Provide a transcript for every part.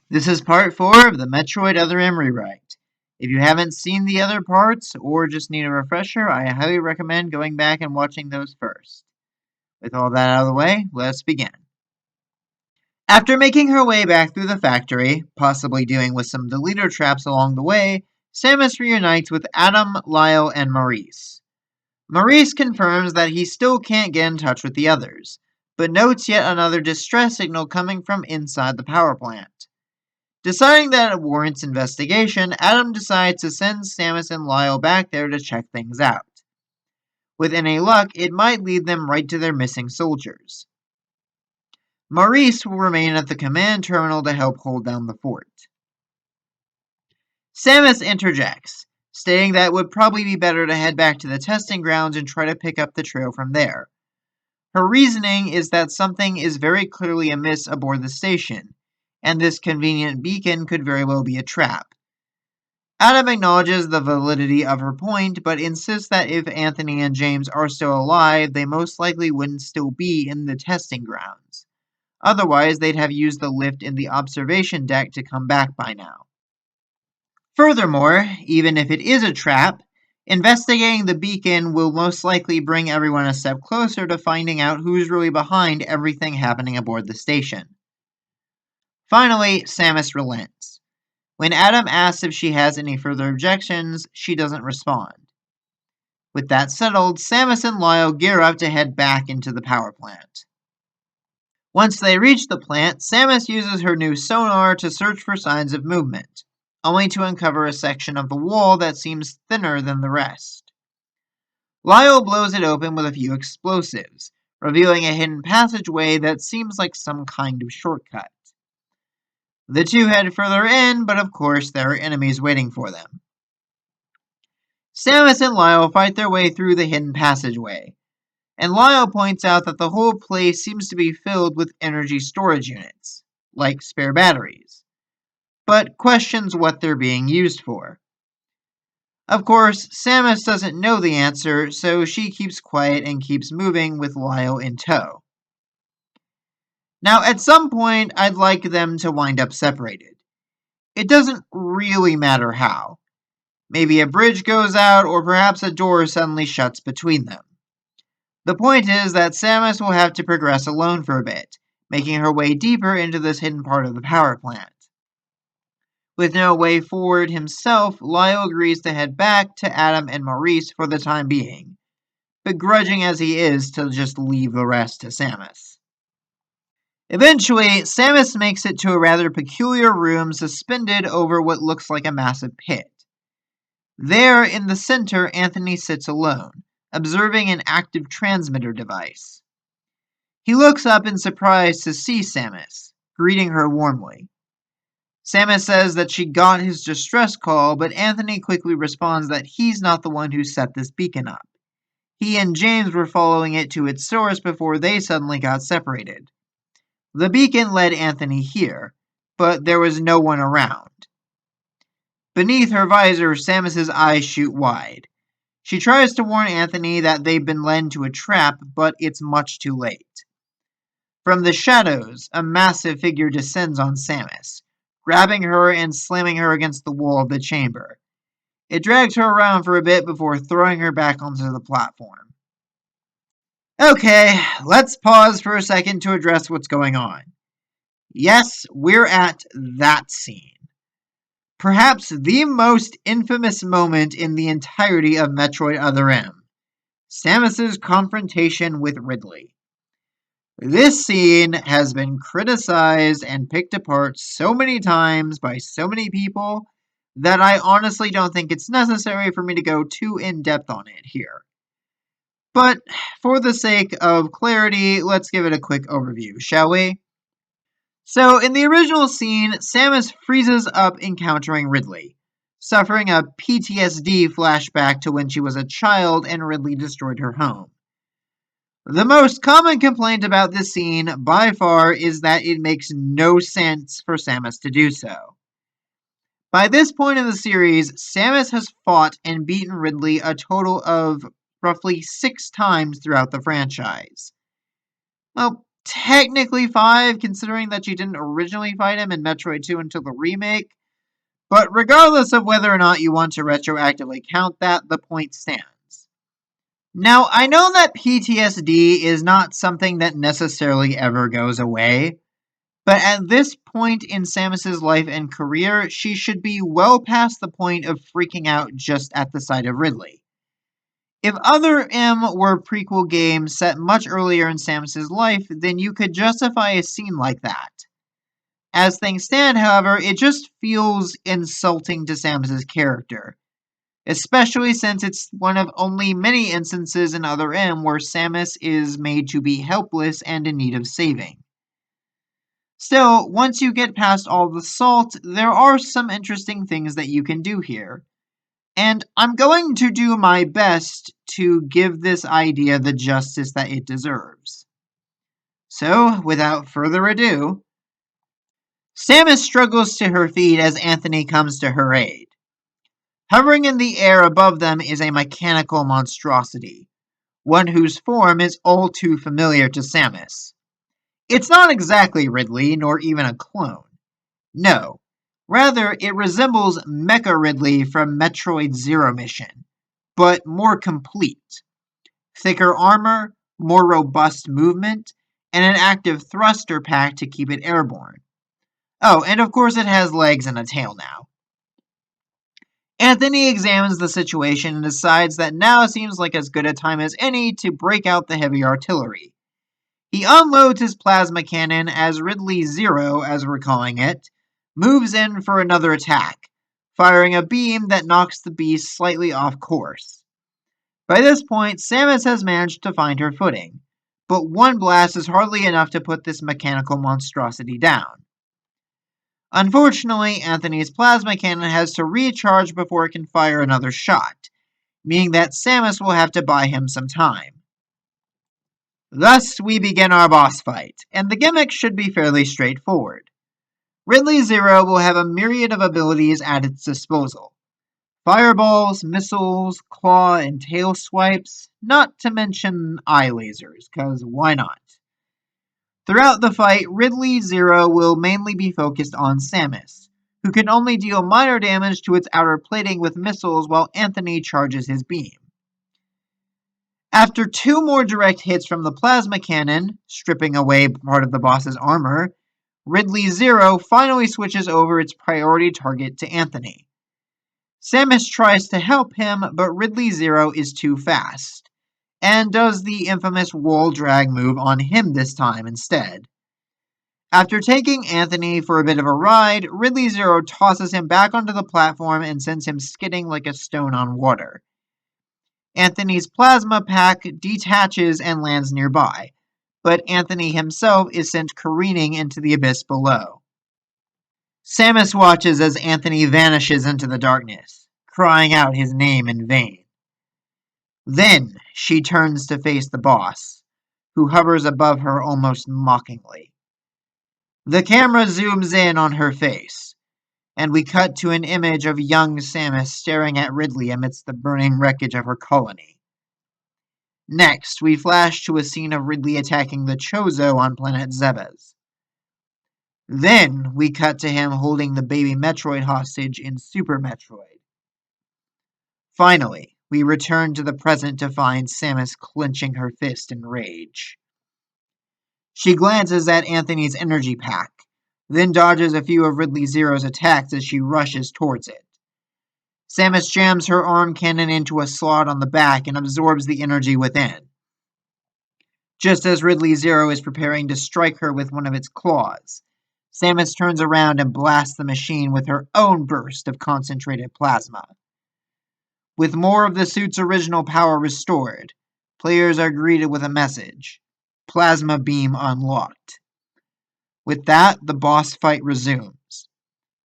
This is part 4 of the Metroid Other M rewrite. If you haven't seen the other parts or just need a refresher, I highly recommend going back and watching those first. With all that out of the way, let's begin. After making her way back through the factory, possibly dealing with some deleter traps along the way, Samus reunites with Adam, Lyle, and Maurice. Maurice confirms that he still can't get in touch with the others, but notes yet another distress signal coming from inside the power plant. Deciding that it warrants investigation, Adam decides to send Samus and Lyle back there to check things out. With any luck, it might lead them right to their missing soldiers. Maurice will remain at the command terminal to help hold down the fort. Samus interjects, stating that it would probably be better to head back to the testing grounds and try to pick up the trail from there. Her reasoning is that something is very clearly amiss aboard the station, and this convenient beacon could very well be a trap. Adam acknowledges the validity of her point, but insists that if Anthony and James are still alive, they most likely wouldn't still be in the testing grounds. Otherwise, they'd have used the lift in the observation deck to come back by now. Furthermore, even if it is a trap, investigating the beacon will most likely bring everyone a step closer to finding out who's really behind everything happening aboard the station. Finally, Samus relents. When Adam asks if she has any further objections, she doesn't respond. With that settled, Samus and Lyle gear up to head back into the power plant. Once they reach the plant, Samus uses her new sonar to search for signs of movement, only to uncover a section of the wall that seems thinner than the rest. Lyle blows it open with a few explosives, revealing a hidden passageway that seems like some kind of shortcut. The two head further in, but of course there are enemies waiting for them. Samus and Lyle fight their way through the hidden passageway, and Lyle points out that the whole place seems to be filled with energy storage units, like spare batteries, but questions what they're being used for. Of course, Samus doesn't know the answer, so she keeps quiet and keeps moving with Lyle in tow. Now, at some point, I'd like them to wind up separated. It doesn't really matter how. Maybe a bridge goes out, or perhaps a door suddenly shuts between them. The point is that Samus will have to progress alone for a bit, making her way deeper into this hidden part of the power plant. With no way forward himself, Lyle agrees to head back to Adam and Maurice for the time being, begrudging as he is to just leave the rest to Samus. Eventually, Samus makes it to a rather peculiar room suspended over what looks like a massive pit. There, in the center, Anthony sits alone, observing an active transmitter device. He looks up in surprise to see Samus, greeting her warmly. Samus says that she got his distress call, but Anthony quickly responds that he's not the one who set this beacon up. He and James were following it to its source before they suddenly got separated. The beacon led Anthony here, but there was no one around. Beneath her visor, Samus's eyes shoot wide. She tries to warn Anthony that they've been led into a trap, but it's much too late. From the shadows, a massive figure descends on Samus, grabbing her and slamming her against the wall of the chamber. It drags her around for a bit before throwing her back onto the platform. Okay, let's pause for a second to address what's going on. Yes, we're at that scene. Perhaps the most infamous moment in the entirety of Metroid Other M. Samus's confrontation with Ridley. This scene has been criticized and picked apart so many times by so many people that I honestly don't think it's necessary for me to go too in-depth on it here. But for the sake of clarity, let's give it a quick overview, shall we? So, in the original scene, Samus freezes up encountering Ridley, suffering a PTSD flashback to when she was a child and Ridley destroyed her home. The most common complaint about this scene, by far, is that it makes no sense for Samus to do so. By this point in the series, Samus has fought and beaten Ridley a total of roughly 6 times throughout the franchise. Well, technically 5, considering that you didn't originally fight him in Metroid 2 until the remake. But regardless of whether or not you want to retroactively count that, the point stands. Now, I know that PTSD is not something that necessarily ever goes away, but at this point in Samus's life and career, she should be well past the point of freaking out just at the sight of Ridley. If Other M were prequel games set much earlier in Samus's life, then you could justify a scene like that. As things stand, however, it just feels insulting to Samus's character, especially since it's one of only many instances in Other M where Samus is made to be helpless and in need of saving. Still, once you get past all the salt, there are some interesting things that you can do here. And I'm going to do my best to give this idea the justice that it deserves. So, without further ado, Samus struggles to her feet as Anthony comes to her aid. Hovering in the air above them is a mechanical monstrosity, one whose form is all too familiar to Samus. It's not exactly Ridley, nor even a clone. No, rather it resembles Mecha Ridley from Metroid Zero Mission, but more complete. Thicker armor, more robust movement, and an active thruster pack to keep it airborne. Oh, and of course it has legs and a tail now. Anthony examines the situation and decides that now seems like as good a time as any to break out the heavy artillery. He unloads his plasma cannon as Ridley Zero, as we're calling it, moves in for another attack, firing a beam that knocks the beast slightly off course. By this point, Samus has managed to find her footing, but one blast is hardly enough to put this mechanical monstrosity down. Unfortunately, Anthony's plasma cannon has to recharge before it can fire another shot, meaning that Samus will have to buy him some time. Thus, we begin our boss fight, and the gimmick should be fairly straightforward. Ridley Zero will have a myriad of abilities at its disposal. Fireballs, missiles, claw and tail swipes, not to mention eye lasers, cause why not? Throughout the fight, Ridley Zero will mainly be focused on Samus, who can only deal minor damage to its outer plating with missiles while Anthony charges his beam. After 2 more direct hits from the plasma cannon, stripping away part of the boss's armor, Ridley Zero finally switches over its priority target to Anthony. Samus tries to help him, but Ridley Zero is too fast, and does the infamous wall drag move on him this time instead. After taking Anthony for a bit of a ride, Ridley Zero tosses him back onto the platform and sends him skidding like a stone on water. Anthony's plasma pack detaches and lands nearby, but Anthony himself is sent careening into the abyss below. Samus watches as Anthony vanishes into the darkness, crying out his name in vain. Then she turns to face the boss, who hovers above her almost mockingly. The camera zooms in on her face, and we cut to an image of young Samus staring at Ridley amidst the burning wreckage of her colony. Next, we flash to a scene of Ridley attacking the Chozo on planet Zebes. Then, we cut to him holding the baby Metroid hostage in Super Metroid. Finally, we return to the present to find Samus clenching her fist in rage. She glances at Anthony's energy pack, then dodges a few of Ridley Zero's attacks as she rushes towards it. Samus jams her arm cannon into a slot on the back and absorbs the energy within. Just as Ridley Zero is preparing to strike her with one of its claws, Samus turns around and blasts the machine with her own burst of concentrated plasma. With more of the suit's original power restored, players are greeted with a message: Plasma Beam unlocked. With that, the boss fight resumes.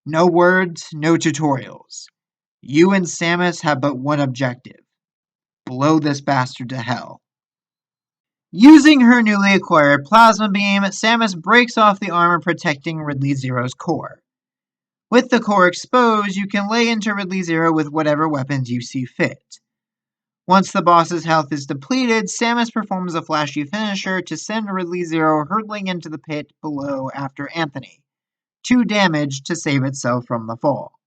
No words, no tutorials. You and Samus have but one objective: blow this bastard to hell. Using her newly acquired plasma beam, Samus breaks off the armor protecting Ridley Zero's core. With the core exposed, you can lay into Ridley Zero with whatever weapons you see fit. Once the boss's health is depleted, Samus performs a flashy finisher to send Ridley Zero hurtling into the pit below after Anthony, too damaged to save itself from the fall.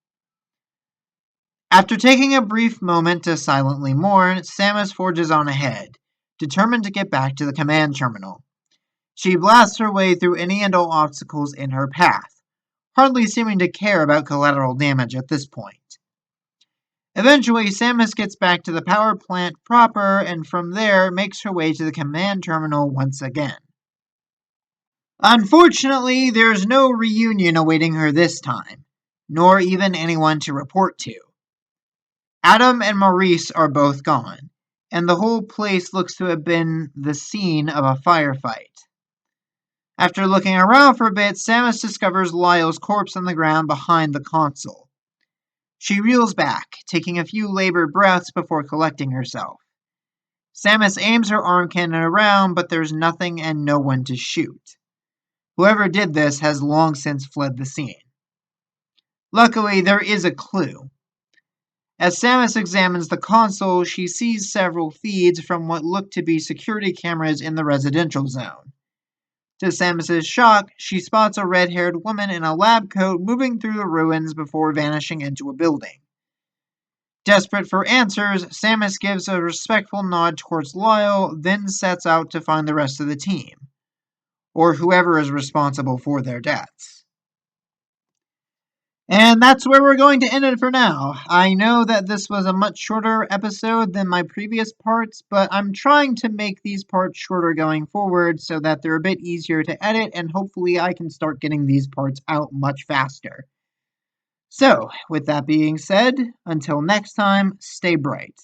After taking a brief moment to silently mourn, Samus forges on ahead, determined to get back to the command terminal. She blasts her way through any and all obstacles in her path, hardly seeming to care about collateral damage at this point. Eventually, Samus gets back to the power plant proper and from there makes her way to the command terminal once again. Unfortunately, there's no reunion awaiting her this time, nor even anyone to report to. Adam and Maurice are both gone, and the whole place looks to have been the scene of a firefight. After looking around for a bit, Samus discovers Lyle's corpse on the ground behind the console. She reels back, taking a few labored breaths before collecting herself. Samus aims her arm cannon around, but there's nothing and no one to shoot. Whoever did this has long since fled the scene. Luckily, there is a clue. As Samus examines the console, she sees several feeds from what look to be security cameras in the residential zone. To Samus's shock, she spots a red-haired woman in a lab coat moving through the ruins before vanishing into a building. Desperate for answers, Samus gives a respectful nod towards Lyle, then sets out to find the rest of the team, or whoever is responsible for their deaths. And that's where we're going to end it for now. I know that this was a much shorter episode than my previous parts, but I'm trying to make these parts shorter going forward so that they're a bit easier to edit, and hopefully I can start getting these parts out much faster. So, with that being said, until next time, stay bright.